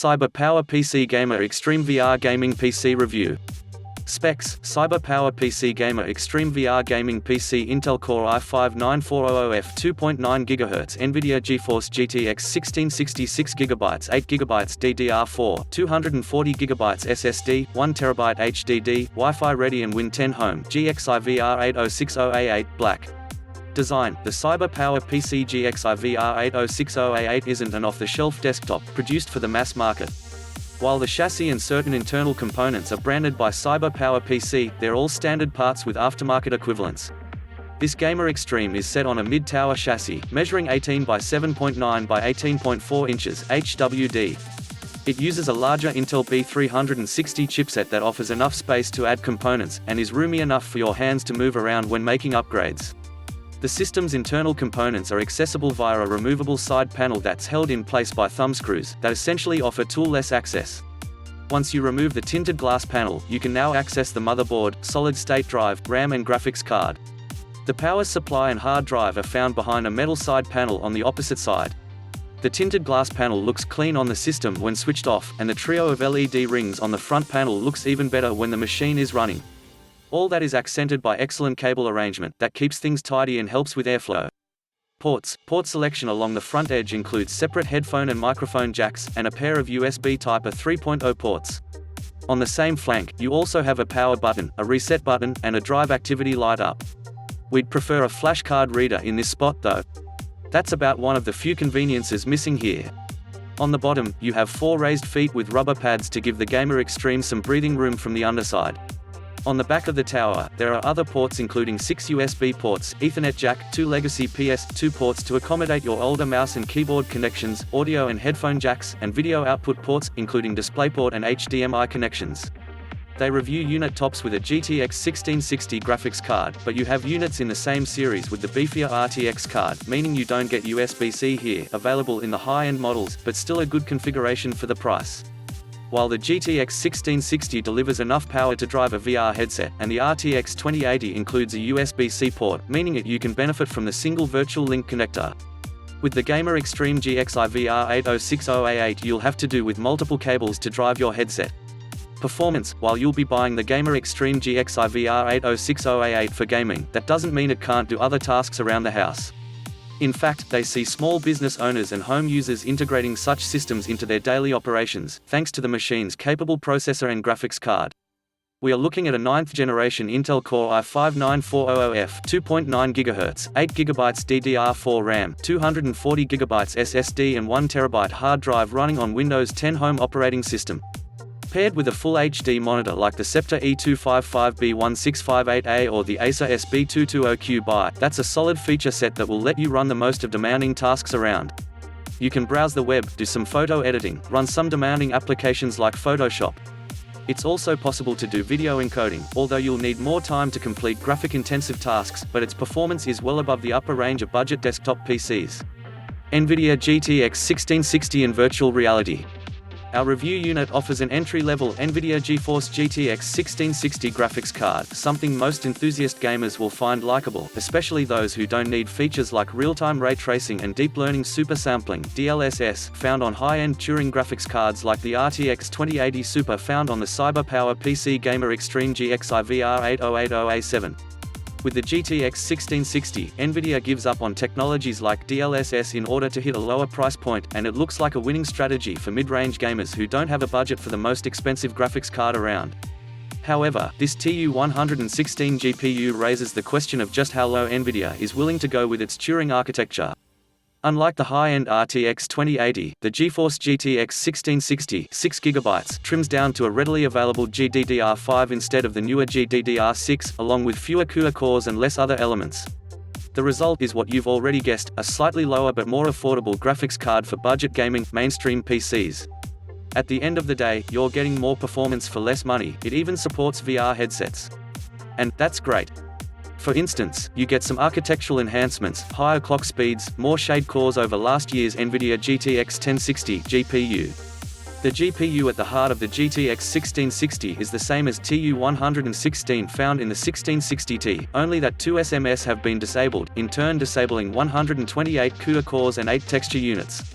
Cyber Power PC Gamer Xtreme VR Gaming PC Review. Specs: Cyber Power PC Gamer Xtreme VR Gaming PC Intel Core i5-9400F 2.9 GHz NVIDIA GeForce GTX 1660 6GB 8GB DDR4 240 GB SSD 1TB HDD Wi-Fi ready and Win 10 Home GXI VR 8060A8 Black. Design: the Cyber Power PC GXI VR 8060A8 isn't an off-the-shelf desktop produced for the mass market. While the chassis and certain internal components are branded by Cyber Power PC, they're all standard parts with aftermarket equivalents. This Gamer Xtreme is set on a mid-tower chassis, measuring 18 by 7.9 by 18.4 inches HWD. It uses a larger Intel B360 chipset that offers enough space to add components, and is roomy enough for your hands to move around when making upgrades. The system's internal components are accessible via a removable side panel that's held in place by thumbscrews, that essentially offer tool-less access. Once you remove the tinted glass panel, you can now access the motherboard, solid-state drive, RAM and graphics card. The power supply and hard drive are found behind a metal side panel on the opposite side. The tinted glass panel looks clean on the system when switched off, and the trio of LED rings on the front panel looks even better when the machine is running. All that is accented by excellent cable arrangement that keeps things tidy and helps with airflow. Port selection along the front edge includes separate headphone and microphone jacks, and a pair of USB Type-A 3.0 ports. On the same flank, you also have a power button, a reset button, and a drive activity light up. We'd prefer a flash card reader in this spot though. That's about one of the few conveniences missing here. On the bottom, you have 4 raised feet with rubber pads to give the Gamer Xtreme some breathing room from the underside. On the back of the tower, there are other ports including 6 USB ports, Ethernet jack, 2 legacy PS2 ports to accommodate your older mouse and keyboard connections, audio and headphone jacks, and video output ports, including DisplayPort and HDMI connections. They review unit tops with a GTX 1660 graphics card, but you have units in the same series with the beefier RTX card, meaning you don't get USB-C here, available in the high-end models, but still a good configuration for the price. While the GTX 1660 delivers enough power to drive a VR headset, and the RTX 2080 includes a USB-C port, meaning you can benefit from the single virtual link connector. With the Gamer Xtreme GXI VR 8060A8 you'll have to do with multiple cables to drive your headset. Performance: while you'll be buying the Gamer Xtreme GXI VR 8060A8 for gaming, that doesn't mean it can't do other tasks around the house. In fact, they see small business owners and home users integrating such systems into their daily operations, thanks to the machine's capable processor and graphics card. We are looking at a 9th generation Intel Core i5-9400F 2.9 GHz, 8GB DDR4 RAM, 240 GB SSD and 1TB hard drive running on Windows 10 Home operating system. Paired with a full HD monitor like the Sceptre E255B1658A or the Acer SB220Q Bi, that's a solid feature set that will let you run the most of demanding tasks around. You can browse the web, do some photo editing, run some demanding applications like Photoshop. It's also possible to do video encoding, although you'll need more time to complete graphic-intensive tasks, but its performance is well above the upper range of budget desktop PCs. NVIDIA GTX 1660 and Virtual Reality. Our review unit offers an entry-level NVIDIA GeForce GTX 1660 graphics card, something most enthusiast gamers will find likable, especially those who don't need features like real-time ray tracing and deep learning super sampling (DLSS) found on high-end Turing graphics cards like the RTX 2080 Super found on the Cyber Power PC Gamer Xtreme GXI VR 8080A7. With the GTX 1660, NVIDIA gives up on technologies like DLSS in order to hit a lower price point, and it looks like a winning strategy for mid-range gamers who don't have a budget for the most expensive graphics card around. However, this TU116 GPU raises the question of just how low NVIDIA is willing to go with its Turing architecture. Unlike the high-end RTX 2080, the GeForce GTX 1660 6GB trims down to a readily available GDDR5 instead of the newer GDDR6, along with fewer CUDA cores and less other elements. The result is what you've already guessed, a slightly lower but more affordable graphics card for budget gaming, mainstream PCs. At the end of the day, you're getting more performance for less money. It even supports VR headsets. And that's great. For instance, you get some architectural enhancements, higher clock speeds, more shade cores over last year's NVIDIA GTX 1060 GPU. The GPU at the heart of the GTX 1660 is the same as TU116 found in the 1660Ti, only that 2 SMS have been disabled, in turn disabling 128 CUDA cores and 8 texture units.